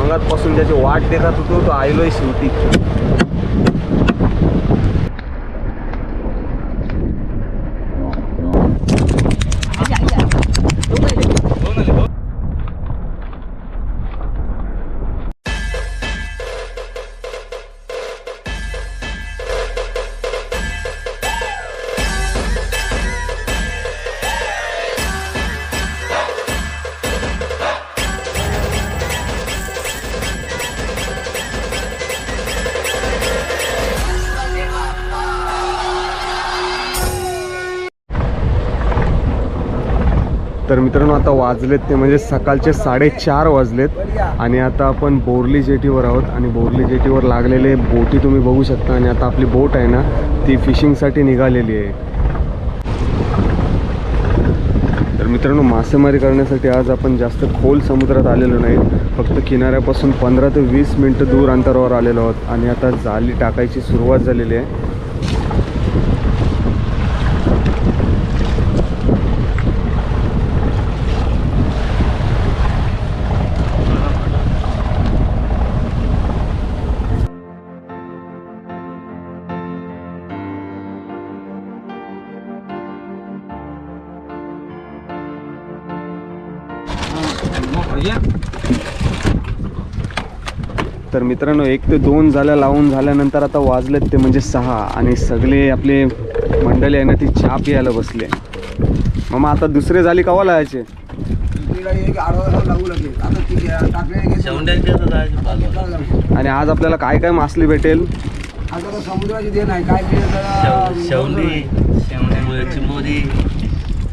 मगातपासून त्याची वाट देतात होतो, तो आलोय शेवटी. तर मित्रांनो आता वाजलेत ते म्हणजे सकाळचे 4:30 वाजलेत आणि आता आपण बोरली जेटीवर आहोत आणि बोरली जेटीवर लागलेले बोटी तुम्ही बघू शकता. आणि आता आपली बोट आहे ना ती फिशिंगसाठी निघालेली आहे. तर मित्रांनो मासेमारी करण्यासाठी आज आपण जास्त खोल समुद्रात आलेलो नाही, फक्त किनाऱ्यापासून 15 ते 20 मिनटं दूर अंतरावर आलेलो आहोत. आणि आता जाळी टाकायची सुरुवात झालेली आहे. तर मित्रांनो 1 ते 2 जाळ्या लावून झाल्यानंतर आता वाजलेत ते म्हणजे 6 आणि सगळे आपले मंडळी आहे ना ती चहा प्यायला बसले. मामा आता दुसरे जाळी कवा लावायचे? आणि आज आपल्याला काय काय मासली भेटेल? समुद्राची देण आहे काय?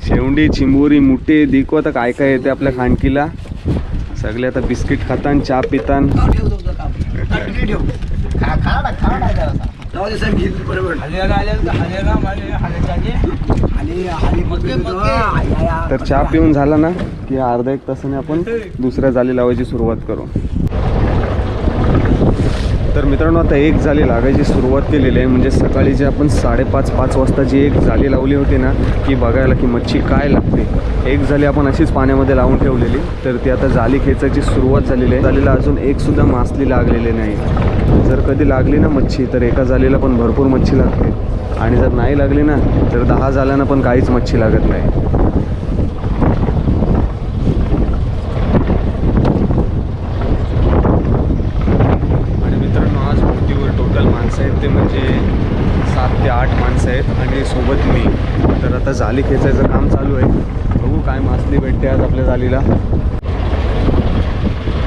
शेवंडी, चिंबोरी, मुठे, दिको आता काय काय येते आपल्या खांडकीला. सगळे आता बिस्किट खातान, चहा पितान. तर चहा पिऊन झाला ना की अर्धा 1 तासाने आपण दुसऱ्या जाळी लावायची सुरुवात करू. तर मित्रांनो आता 1 जाळी लागायची सुरुवात केलेली आहे. म्हणजे सकाळी जे आपण 5:30-5 वाजता जी 1 जाळी लावली होती ना की बघायला की मच्छी काय लागते. 1 जाळी आपण अशीच पाण्यामध्ये लावून ठेवलेली, तर ती आता जाळी खेचायची सुरुवात झालेली आहे. जाळीला अजून 1 सुद्धा मासली लागलेली नाही. जर कधी लागली ना मच्छी तर एका जाळीला पण भरपूर मच्छी लागते आणि जर नाही लागली ना तर 10 जाळ्यांना पण काहीच मच्छी लागत नाही. ते म्हणजे 7 ते 8 माणसं आहेत आणि सोबत मी. तर आता जाळी खेचायचं काम चालू आहे. बघू काय मासली भेटते आज आपल्या जाळीला.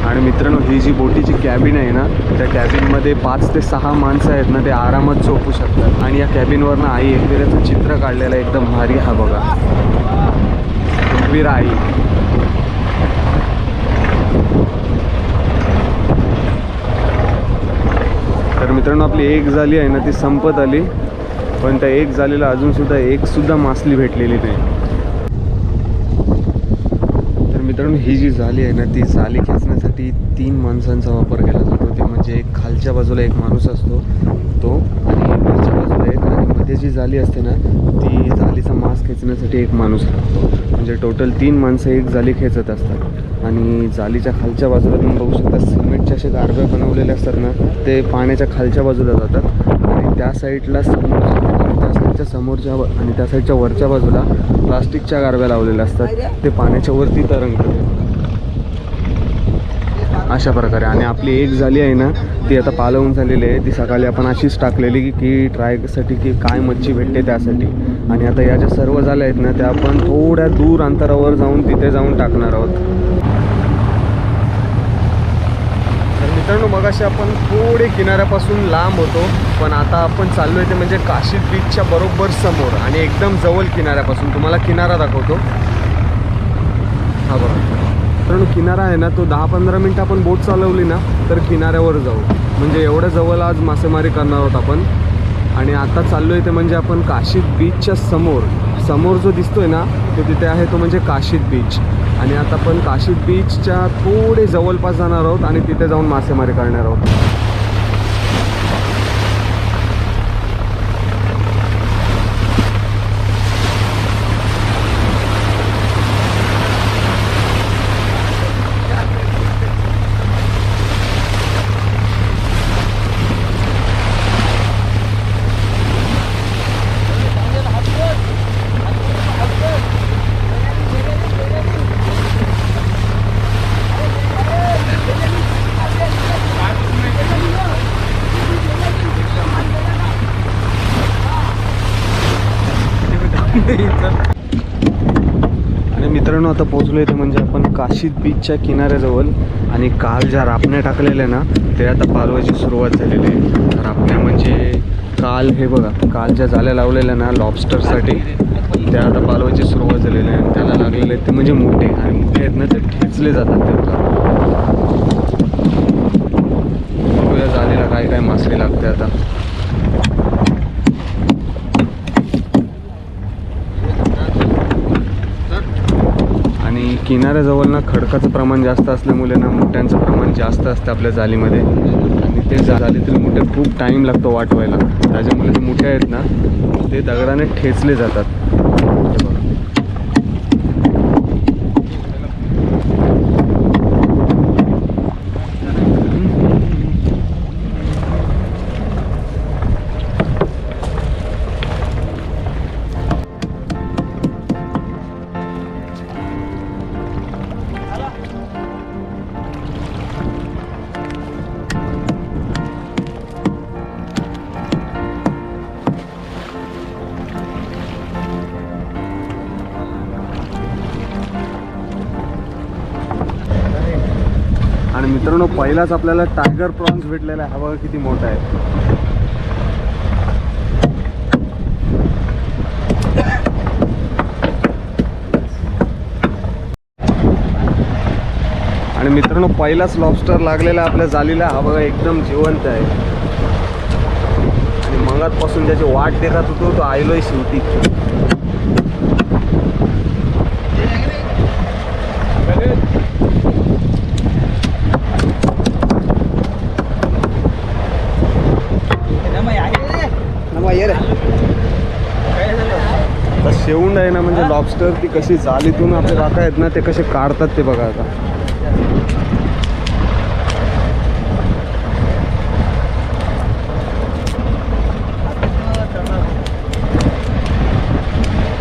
आणि मित्रांनो ही जी बोटीची कॅबिन आहे ना त्या कॅबिनमध्ये 5 ते 6 माणसं आहेत ना ते आरामात झोपू शकतात. आणि या कॅबिनवरनं आई एकविराचं चित्र काढलेलं आहे एकदम भारी. हा बघा एकविरा आई. तर मित्रांनो आपली 1 जाळी आहे ना ती संपत आली, पण त्या 1 जाळीला अजूनसुद्धा 1 सुद्धा मासली भेटलेली नाही. तर मित्रांनो ही जी जाळी आहे ना ती जाळी खेचण्यासाठी 3 माणसांचा वापर केला जातो. ते म्हणजे एक खालच्या बाजूला एक माणूस असतो तो, आणि वरच्या बाजूला एक, आणि मध्ये जी जाळी असते ना ती जाळीचा मास खेचण्यासाठी 1 माणूस लागतो. म्हणजे टोटल 3 माणसं 1 जाळी खेचत असतात. आणि जाळीच्या खालच्या बाजूला तुम्ही बघू शकता सिमेंटचे असे गारव्या बनवलेले असतात ना ते पाण्याच्या खालच्या बाजूला जातात. आणि त्या साईडला त्या साईडच्या समोरच्या आणि त्या साईडच्या वरच्या बाजूला प्लास्टिकच्या गारव्या लावलेल्या असतात, ते पाण्याच्या वरती तरंगतात अशा प्रकारे. आणि आपली 1 जाळी आहे ना ती आता पालवून झालेली आहे. ती सकाळी आपण अशीच टाकलेली की ट्रायसाठी की काय मच्छी भेटते त्यासाठी. आणि आता या ज्या सर्व जाळ्या आहेत ना त्या आपण थोड्या दूर अंतरावर जाऊन तिथे जाऊन टाकणार आहोत. तर मित्रांनो मगाशी आपण थोडे किनाऱ्यापासून लांब होतो, पण आता आपण चाललो आहे ते म्हणजे काशीद बीचच्या बरोबर समोर आणि एकदम जवळ किनाऱ्यापासून. तुम्हाला किनारा दाखवतो. हा बघा मित्रांनो किनारा आहे ना तो 10-15 मिनटं आपण बोट चालवली ना तर किनाऱ्यावर जाऊ. म्हणजे एवढ्या जवळ आज मासेमारी करणार आहोत आपण. आणि आता चाललो आहे ते म्हणजे आपण काशीद बीचच्या समोर जो दिसतोय ना तो तिथे आहे तो म्हणजे काशीद बीच. आणि आता आपण काशीद बीचच्या थोडे जवळपास जाणार आहोत आणि तिथे जाऊन मासेमारी करणार आहोत. आणि मित्रांनो आता पोहोचलो इथे म्हणजे आपण काशीद बीचच्या किनाऱ्याजवळ. आणि काल ज्या रापण्या टाकलेल्या ना ते आता पालवायची सुरुवात झालेली आहे. रापण्या म्हणजे काल हे बघा, काल ज्या जाळ्या लावलेल्या ना लॉबस्टरसाठी त्या आता पालवायची सुरुवात झालेली आहे. आणि त्याला लागलेले ते म्हणजे मोठे, आणि मोठे आहेत ना ते ठेचले जातात ते बघा. बघूया जाळीला काय काय मासळी लागते आता. आणि किनाऱ्याजवळ ना खडकाचं प्रमाण जास्त असल्यामुळे ना मोठ्यांचं प्रमाण जास्त असतं आपल्या जाळीमध्ये. आणि ते जाळीतील मोठे खूप टाईम लागतो वाटवायला, त्याच्यामुळे ते मोठे आहेत ना ते दगडाने ठेचले जातात. हे बघा. आणि मित्रांनो पहिलाच आपल्याला टायगर प्रॉन्स भेटलेला आहे. हा बघा किती मोठा आहे. आणि मित्रांनो पहिलाच लॉबस्टर लागलेला आपल्या जाळीला. हा बघा एकदम जिवंत आहे. आणि मगातपासून त्याची वाट देखत होतो तो आयलोय शेवटी. आता शेवंड आहे ना म्हणजे लॉबस्टर ती कशी जाळीतून आपले काका आहेत ना ते कसे काढतात ते बघा. आता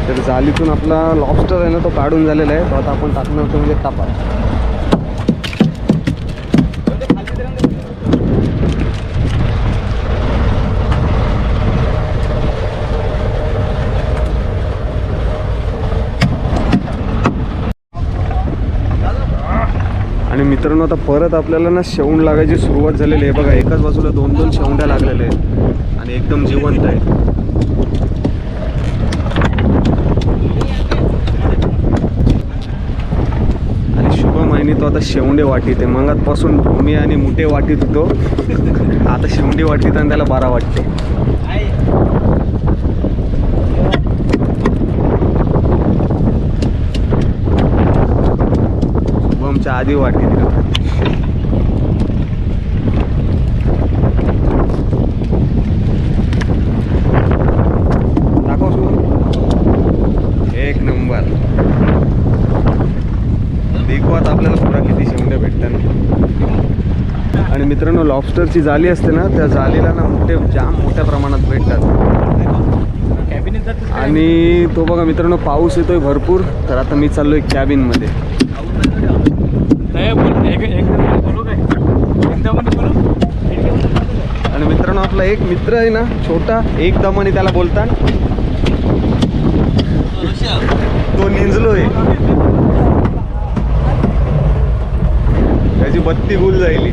तर जाळीतून आपला लॉबस्टर आहे ना तो काढून झालेला आहे. तो आता आपण टाकणार होतो म्हणजे तापात. आणि मित्रांनो आता परत आपल्याला ना शेवंड लागायची सुरुवात झालेली आहे. बघा एकाच बाजूला 2-2 शेवंड्या लागलेल्या आहेत आणि एकदम जिवंत आहे. आणि शुभम आहे तो आता शेवंडे वाटीत आहे. मंगातपासून भूमी आणि मुठे वाटीत होतो, आता शेवंडी वाटीत आणि त्याला बारा वाटते. शुभमच्या आधी वाटीत दाखव शुभम. एक नंबर. देखू आता आपल्याला पुरा किती शेवंड्या भेटतात. आणि मित्रांनो लॉबस्टरची जाळी असते ना त्या जाळीला ना जाम मोठ्या प्रमाणात भेटतात. आणि तो बघा मित्रांनो पाऊस येतोय भरपूर. तर आता मी चाललोय कॅबिनमध्ये. आणि मित्रांनो आपला एक मित्र आहे ना छोटा एक दमाने त्याला बोलतात तो निंजलोय. त्याची बत्ती गुल जाईल.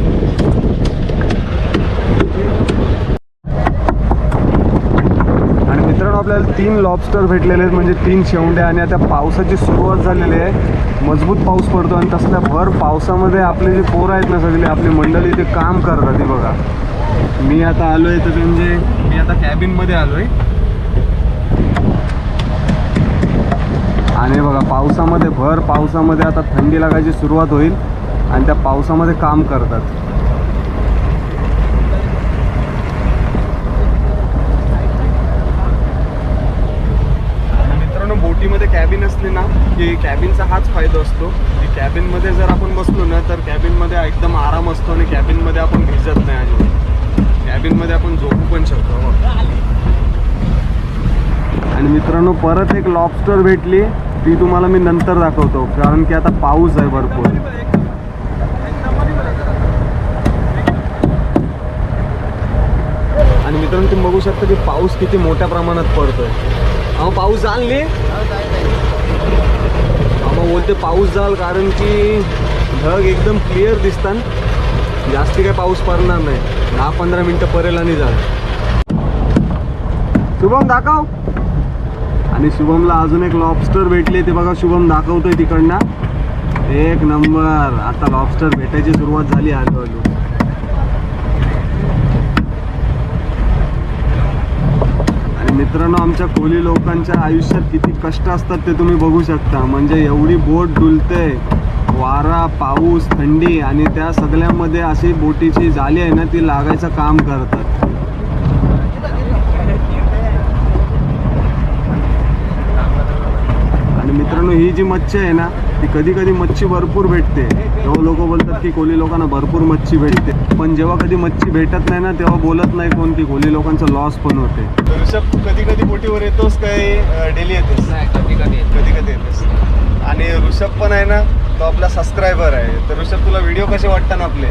आणि मित्रांनो आपल्याला 3 लॉबस्टर भेटलेले आहेत म्हणजे 3 शेवंड्या. आणि आता पावसाची सुरुवात झालेली आहे. मजबूत पाऊस पडतो आणि तसल्या भर पावसामध्ये आपले जे पोरं आहेत ना सगळे आपली मंडळी ते काम करतात. ते बघा मी आता आलो आहे तर म्हणजे मी आता कॅबिनमध्ये आलो आहे. आणि बघा पावसामध्ये भर पावसामध्ये आता थंडी लागायची सुरुवात होईल आणि त्या पावसामध्ये काम करतात. मित्रांनो बोटीमध्ये कॅबिन असली ना की कॅबिनचा हाच फायदा असतो की कॅबिनमध्ये जर आपण बसलो ना तर कॅबिनमध्ये एकदम आराम असतो आणि कॅबिनमध्ये आपण भिजत नाही. अजिबात कॅबिनमध्ये आपण झोपू पण शकतो. आणि मित्रांनो परत एक लॉबस्टर भेटली, ती तुम्हाला मी नंतर दाखवतो कारण की आता पाऊस आहे भरपूर. आणि मित्रांनो तुम्ही बघू शकता की पाऊस किती मोठ्या प्रमाणात पडतोय. अहो पाऊस जाल नाही मग बोलते पाऊस जाल कारण की ढग एकदम क्लिअर दिसतात जास्ती काय पाऊस पडणार नाही 10-15 मिनटं परेल आणि जाल शुभम दाखव आणि शुभमला अजून एक लॉबस्टर भेटले ते बघा शुभम दाखवतोय तिकडनं एक नंबर आता लॉबस्टर भेटायची सुरुवात झाली हळूहळू आणि मित्रांनो आमच्या कोली लोकांच्या आयुष्यात किती कष्ट असतात ते तुम्ही बघू शकता म्हणजे एवढी बोट डुलते वारा पाऊस थंडी आणि त्या सगळ्यामध्ये अशी बोटीची जाली आहे ना ती लागायचं काम करतात आणि मित्रांनो ही जी मच्छी आहे ना ती कधी कधी मच्छी भरपूर भेटते तेव्हा लोक बोलतात की कोली लोकांना भरपूर मच्छी भेटते पण जेव्हा कधी मच्छी भेटत नाही ना तेव्हा बोलत नाही कोण की कोली लोकांचा लॉस पण होते ऋषभ तू कधी कधी बोटीवर येतोस काय डेली येतोस कधी कधी येतोस आणि ऋषभ पण आहे ना तो आपला सबस्क्रायबर आहे तर ऋषभ तुला व्हिडिओ कसे वाटतात आपले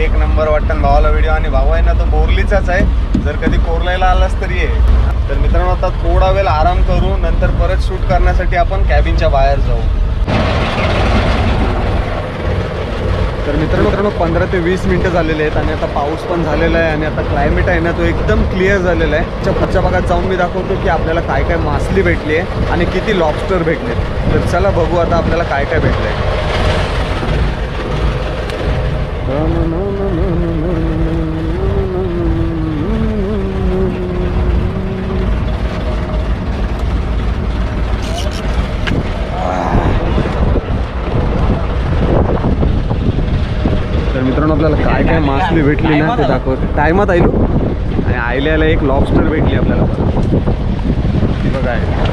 एक नंबर वाटतात भावाला व्हिडिओ आणि भाऊ आहे ना तो बोरलीचाच आहे जर कधी कोरलायला आलास तरी आहे तर मित्रांनो आता थोडा वेळ आराम करू नंतर परत शूट करण्यासाठी आपण कॅबिनच्या बाहेर जाऊ तर मित्रांनो 15 ते 20 मिनिटं झालेले आहेत आणि आता पाऊस पण झालेला आहे आणि आता क्लायमेट आहे ना तो एकदम क्लिअर झालेला आहे पुढच्या भागात जाऊन मी दाखवतो की आपल्याला काय काय मासली भेटली आहे आणि किती लॉबस्टर भेटले तर चला बघू आता आपल्याला काय काय भेटलं आहे तर मित्रांनो आपल्याला काय काय मासली भेटली ना ते दाखवते टायमात आयलो आणि आयल्याला एक लॉबस्टर भेटली आपल्याला ती बघा आहे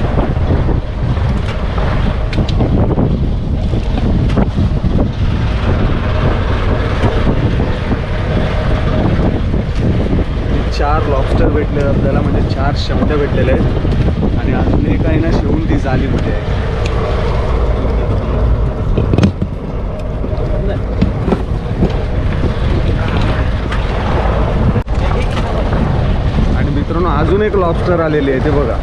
4 लॉबस्टर भेटले आपल्याला म्हणजे 4 शब्द भेटलेले आहेत आणि अजून एक आहे ना शिवून ती जालीमध्ये आहे आणि मित्रांनो अजून एक लॉबस्टर आलेली आहे ते बघा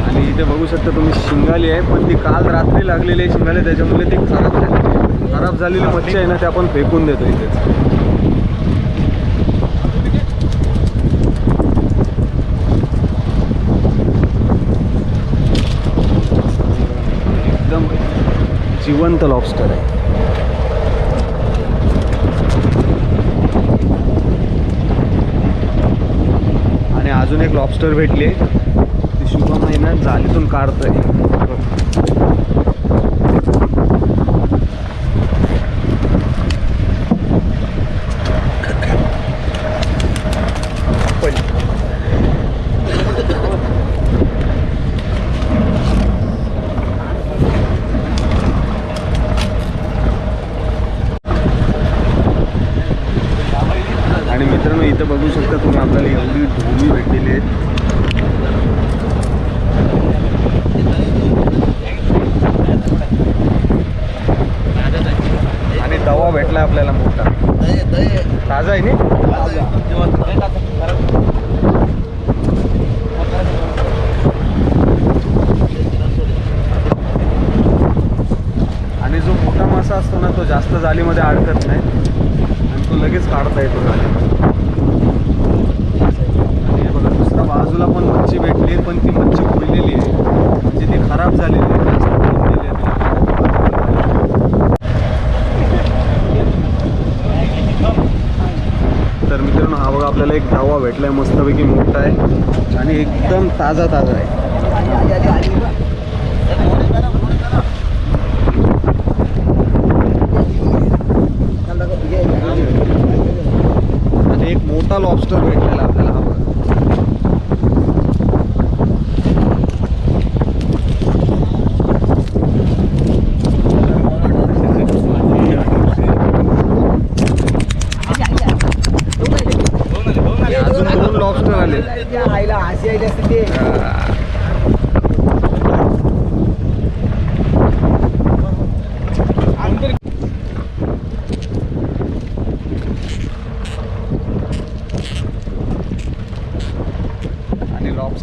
आणि इथे बघू शकता तुम्ही शिंगाली आहे पण ती काल रात्री लागलेली आहे शिंगाली त्याच्यामुळे ती खराब झालेली मच्छी आहे ना ते आपण फेकून देतो इथेच एकदम जिवंत लॉबस्टर आहे आणि अजून एक लॉबस्टर भेटली ती शुभम आहे ना जालीतून काढतोय आणि मित्रांनो इथं बघू शकता तुम्ही आपल्याला एवढी ढोली भेटलेली आहेत आणि तवा भेटला आपल्याला मोठा ताजा आहे ना आणि जो मोठा मासा असतो ना तो जास्त जालीमध्ये अडकत नाही आणि तो लगेच काढता येतो जालीमध्ये आणि हे बघा दुसऱ्या बाजूला पण मच्छी भेटली पण ती मच्छी खोललेली आहे म्हणजे ती खराब झालेली आहे जास्त खोललेली आहे तर मित्रांनो हा बघा आपल्याला एक धावा भेटलाय मस्तपैकी मोठा आहे आणि एकदम ताजा आहे आणि एक मोठा लॉबस्टर भेटलेला आपल्याला हा बघा अजून 2 लॉबस्टर आले आईला हसी आली असते ते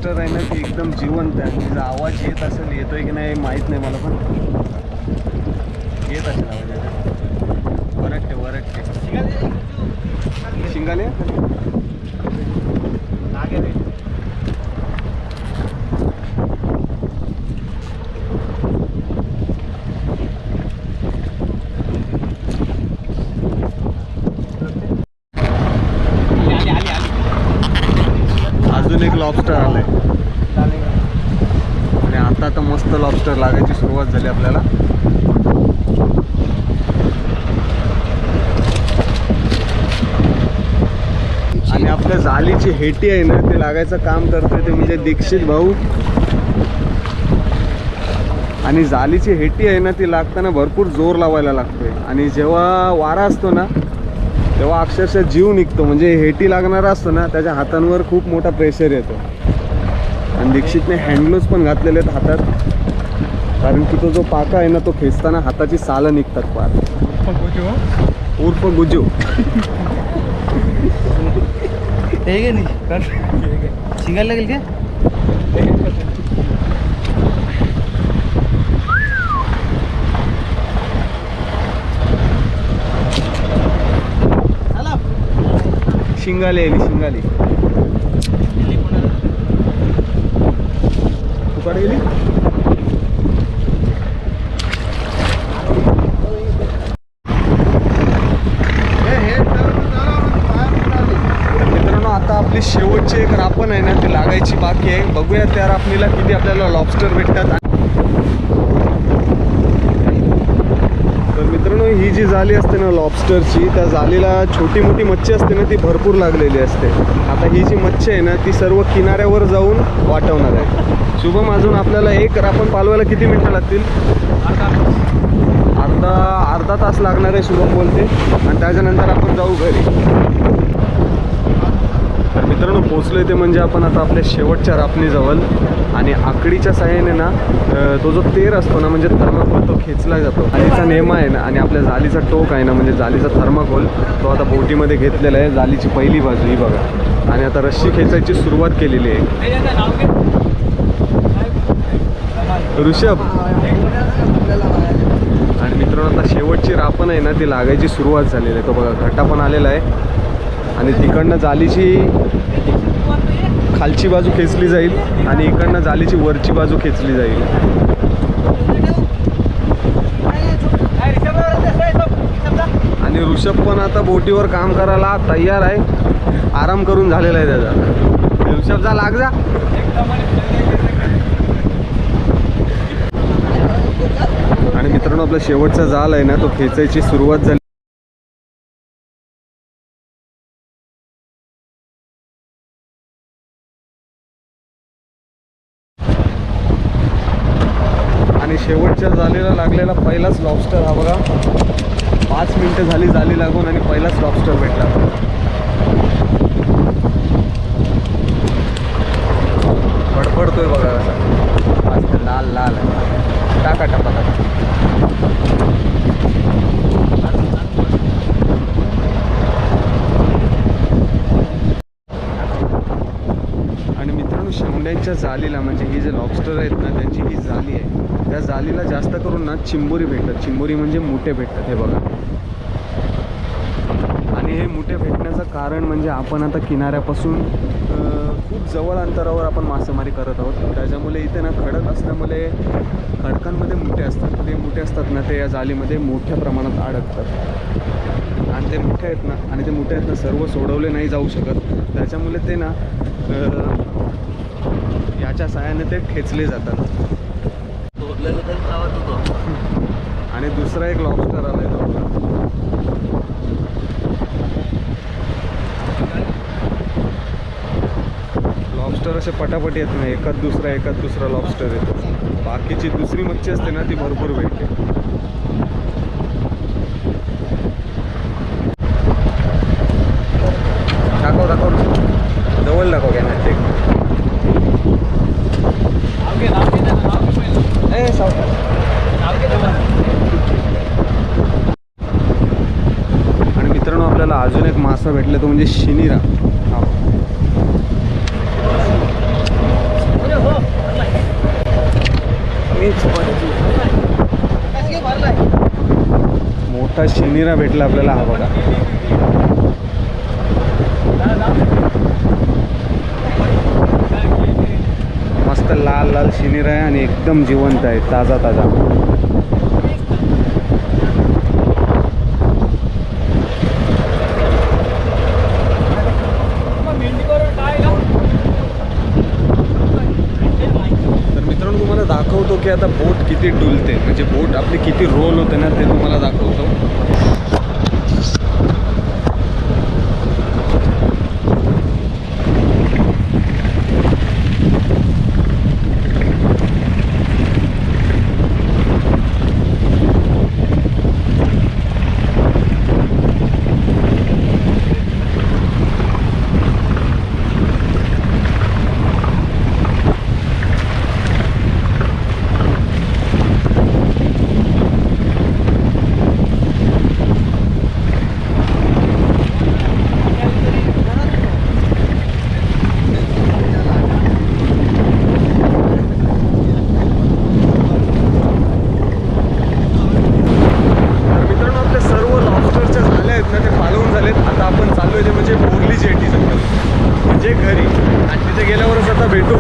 लॉबस्टर आहे ना ती एकदम जिवंत आहे. तिचा आवाज येत असेल, येतोय की नाही माहीत नाही मला, पण येत असेल आवाज याचा. वरटते वरटते शिंगाले अजून एक लॉबस्टर आलाय आणि आता तर मस्त लॉबस्टर लागायची सुरुवात झाली आपल्याला. आणि आपल्या जालीची हेटी आहे ना ते लागायचं काम करतोय ते म्हणजे दीक्षित भाऊ. आणि जालीची हेटी आहे ना ती लागताना भरपूर जोर लावायला लागतोय आणि जेव्हा वारा असतो ना तेव्हा अक्षरशः जीव निघतो. म्हणजे हेटी लागणारा असतो ना त्याच्या हातांवर खूप मोठा प्रेशर येतो. आणि दीक्षितने हँडग्लोव्ज पण घातलेले आहेत हातात, कारण की तो जो पाका आहे ना तो खेचताना हाताची सालं निघतात पार. उर्फ गुजू. सिंगल लागेल का? शिंगाली आली शिंगाली. फुकाट गेली. मित्रांनो आता आपली शेवटची एक रापण आहे ना ती लागायची बाकी आहे. बघूया त्या रापणीला किती आपल्याला लॉबस्टर भेटतात. तर मित्रांनो ही जी जाळी असते ना लॉबस्टरची, त्या जाळीला छोटी मोठी मच्छी असते ना ती भरपूर लागलेली असते. आता ही जी मच्छी आहे ना ती सर्व किनाऱ्यावर जाऊन वाटवणार आहे. शुभम अजून आपल्याला एक रापण पालवायला किती मिनटं लागतील? अर्धा तास लागणार आहे शुभम बोलते, आणि त्याच्यानंतर आपण जाऊ घरी. तर मित्रांनो पोचलोय ते म्हणजे आपण आता आपल्या शेवटच्या रापणीजवळ. आणि आकडीच्या साह्याने ना तो जो तेर असतो ना म्हणजे थर्माकोल तो खेचला जातो. जालीचा नेमा आहे ना आणि आपल्या जालीचा टोक आहे ना म्हणजे जालीचा थर्माकोल तो आता बोटीमध्ये घेतलेला आहे. जालीची पहिली बाजू ही बघा. आणि आता रस्सी खेचायची सुरुवात केलेली आहे. ऋषभ आणि मित्रांनो आता शेवटची रापण आहे ना ती लागायची सुरुवात झालेली आहे. तो बघा घट्टा पण आलेला आहे आणि तिकडनं जालीची खालची बाजू खेचली जाईल आणि इकडनं जालीची वरची बाजू खेचली जाईल. आणि ऋषभ पण आता बोटीवर काम करायला तयार आहे. आराम करून झालेला आहे त्याचा. ऋषभ जा लाग जा. आणि मित्रांनो आपला शेवटचा जाल आहे ना तो खेचायची सुरुवात झाली. आणि शेवटच्या जालीला लागलेला पहिलाच लॉबस्टर हा बघा. 5 मिनिटं झाली जाली लागून आणि पहिलाच लॉबस्टर भेटला. फडफडतोय बघा मस्त लाल लाल टाका टाका टाका. आणि मित्रांनो शेवड्यांच्या जालीला म्हणजे ही जे लॉबस्टर आहेत ना त्यांची ही जाली आहे त्या जालीला जास्त करून ना चिंबोरी भेटतात. चिंबोरी म्हणजे मुठे भेटतात हे बघा. आणि हे मुठे भेटण्याचं कारण म्हणजे आपण आता किनाऱ्यापासून खूप जवळ अंतरावर आपण मासेमारी करत आहोत. त्याच्यामुळे इथे ना खडक असल्यामुळे खडकांमध्ये मुठे असतात. ते मुठे असतात ना ते या जालीमध्ये मोठ्या प्रमाणात अडकतात. आणि ते मुठे आहेत ना आणि ते मुठे आहेत ना सर्व सोडवले नाही जाऊ शकत. त्याच्यामुळे ते ना याच्या साहाय्याने ते खेचले जातात. आणि दुसरा एक लॉबस्टर आलाय तो लॉबस्टर असे पटापट येत नाही. एकात दुसरा लॉबस्टर येतो. बाकीची दुसरी मच्छी असते ना ती भरपूर भेटते. दाखव जवळ दाखव घ्या ना ते. आणि मित्रांनो आपल्याला अजून एक मासा भेटला तो म्हणजे शिनिरा. मोठा शिनिरा भेटला आपल्याला, हा बघा. मस्त लाल लाल शिनिरा आहे आणि एकदम जिवंत आहे, ताजा ताजा. तुम्हाला दाखवतो की आता बोट किती डुलते, म्हणजे बोट आपली किती रोल होते ना, ते तुम्हाला दाखवतो.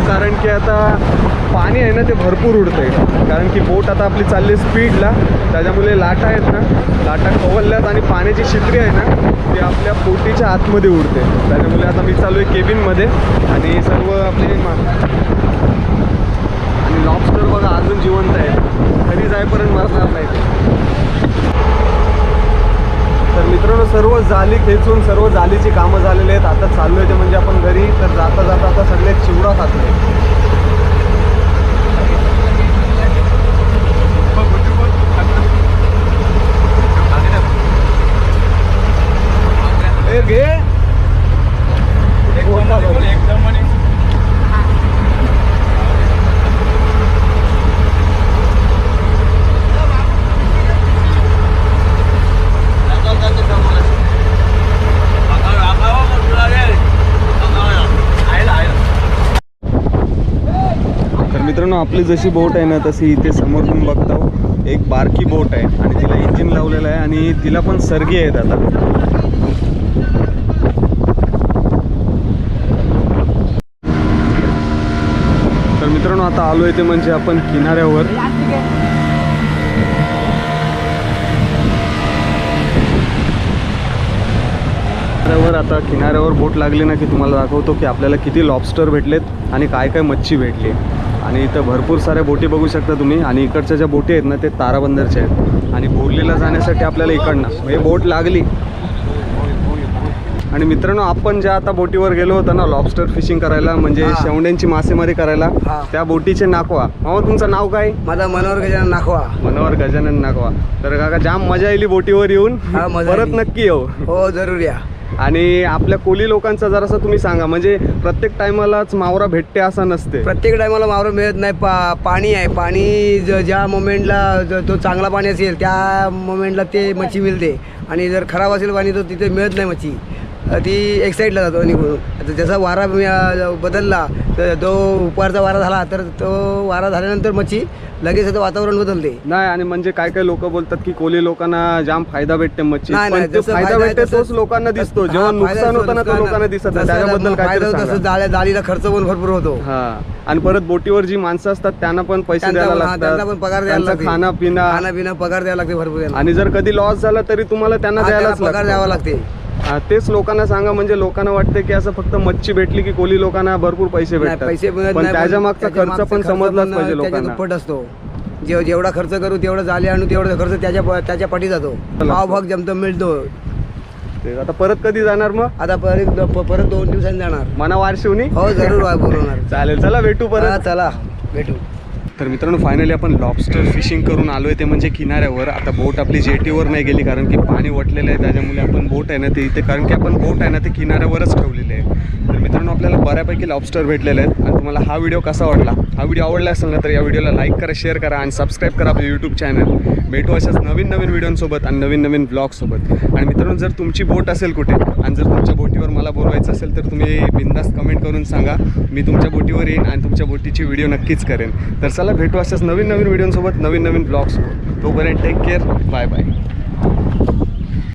कारण की आता पाणी आहे ना ते भरपूर उडतंय, कारण की बोट आता आपली चालली स्पीडला, त्याच्यामुळे लाटा आहेत ना, लाटा खवलल्यात आणि पाण्याची शित्री आहे ना ती आपल्या बोटीच्या आतमध्ये उडते. त्याच्यामुळे आता मी चालू आहे केबिनमध्ये आणि सर्व आपले आणि लॉबस्टर बघा अजून जिवंत आहे, घरी जाईपर्यंत मरणार नाही. तर मित्रांनो सर्व जाळी खेचून सर्व जाळीची कामं झालेली आहेत. आता चाललो आहे ते म्हणजे आपण घरी. तर जाता जाता आता सगळे चिवडा खातोय. घे मित्रांनो आपली जशी बोट आहे ना तशी इथे समोर तुम्ही बघता एक बारकी बोट आहे आणि तिला इंजिन लावलेलं आहे आणि तिला पण सर्गी आहेत आता. तर मित्रांनो आता आलो आहे ते म्हणजे आपण किनाऱ्यावर. आता किनाऱ्यावर बोट लागली ना की तुम्हाला दाखवतो की आपल्याला किती लॉबस्टर भेटलेत आणि काय काय मच्छी भेटली. आणि इथं भरपूर साऱ्या बोटी बघू शकता तुम्ही. आणि इकडच्या ज्या बोटी आहेत ना ते ताराबंदरच्या आहेत आणि बोर्लीला जाण्यासाठी आपल्याला इकडनं हे बोट लागली. आणि मित्रांनो आपण ज्या आता बोटीवर गेलो होतो ना लॉबस्टर फिशिंग करायला, म्हणजे शेवड्यांची मासेमारी करायला, त्या बोटीचे नाकवा. हो तुमचं नाव काय? माझा मनोहर गजानन नाखवा. मनोहर गजानन नाखवा. तर काका जाम मजा येईल बोटीवर येऊन, परत नक्की येऊ. हो जरूर या. आणि आपल्या कोली लोकांचा जरासं तुम्ही सांगा, म्हणजे प्रत्येक टायमालाच मावरा भेटते असं नसते. प्रत्येक टायमाला मावरा मिळत नाही. पाणी आहे, पाणी ज्या मोमेंटला तो चांगला पाणी असेल त्या मोमेंटला ते मच्छी मिळते आणि जर खराब असेल पाणी तर तिथे मिळत नाही मच्छी, ती एक साईडला जातो निघून. आता जसा वारा बदलला तर तो उपरचा वारा झाला तर तो वारा झाल्यानंतर मच्छी लगेच आता वातावरण बदलते. नाही आणि म्हणजे काय काय लोक बोलतात की कोली लोकांना जाम फायदा भेटते मच्छी, नाही, पण फायदा भेटते तोच लोकांना दिसतो, जेव्हा नुकसान होतं ना तो लोकांना दिसत नाही. त्याच्याबद्दल काय जाळीला खर्च पण भरपूर होतो. हा आणि परत बोटीवर जी माणसं असतात त्यांना पण पैसे द्यायला लागतात, त्यांना पण पगार द्यायला लागते, खाना पिना पगार द्यायला लागते भरपूर. आणि जर कधी लॉस झाला तरी तुम्हाला त्यांना द्यायलाच पगार द्यावा लागते. तेच लोकांना सांगा, म्हणजे लोकांना वाटते की असं फक्त मच्छी भेटली की कोली लोकांना भरपूर पैसे भेटतात, पण त्याच्या मागचा खर्च पण समजलाच पाहिजे लोकांना. दुप्पट असतो. जेवढा खर्च करू तेवढा झाले आणू तेवढा खर्च त्याच्या पाठी जातो. भाव जमतो मिळतो. आता परत कधी जाणार मग? आता परत 2 दिवसांनी जाणार. मना वारशिवनी. हो जरूर बोलवणार. चालेल, चला भेटू परत. चला भेटू. तर मित्रांनो फायनली आपण लॉबस्टर फिशिंग करून आलो आहे ते म्हणजे किनाऱ्यावर. आता बोट आपली जेटीवर नाही गेली कारण की पाणी वटलेलं आहे, त्याच्यामुळे आपण बोट आहे ना ते इथे, कारण की आपण बोट आहे ना ते किनाऱ्यावरच ठेवलेले आहे. तर मित्रांनो आपल्याला बऱ्यापैकी लॉबस्टर भेटलेले आहेत आणि तुम्हाला हा व्हिडिओ कसा वाटला. हा व्हिडिओ आवडला असेल ना तर या व्हिडिओला लाईक करा, शेअर करा आणि सबस्क्राईब करा आपलं यूट्यूब चॅनल. भेटू अशाच नवीन नवीन व्हिडिओसोबत आणि नवीन नवीन ब्लॉगसोबत. आणि मित्रांनो, जर तुमची बोट असेल कुठे आणि जर तुमच्या बोटीवर मला बोलवायचं असेल तर तुम्ही बिंदास कमेंट करून सांगा. मी तुमच्या बोटीवर येईन आणि तुमच्या बोटीची व्हिडिओ नक्कीच करेन. तर चला भेटू अशाच नवीन नवीन व्हिडिओसोबत, नवीन नवीन ब्लॉगसोबत. तोपर्यंत टेक केअर, बाय बाय.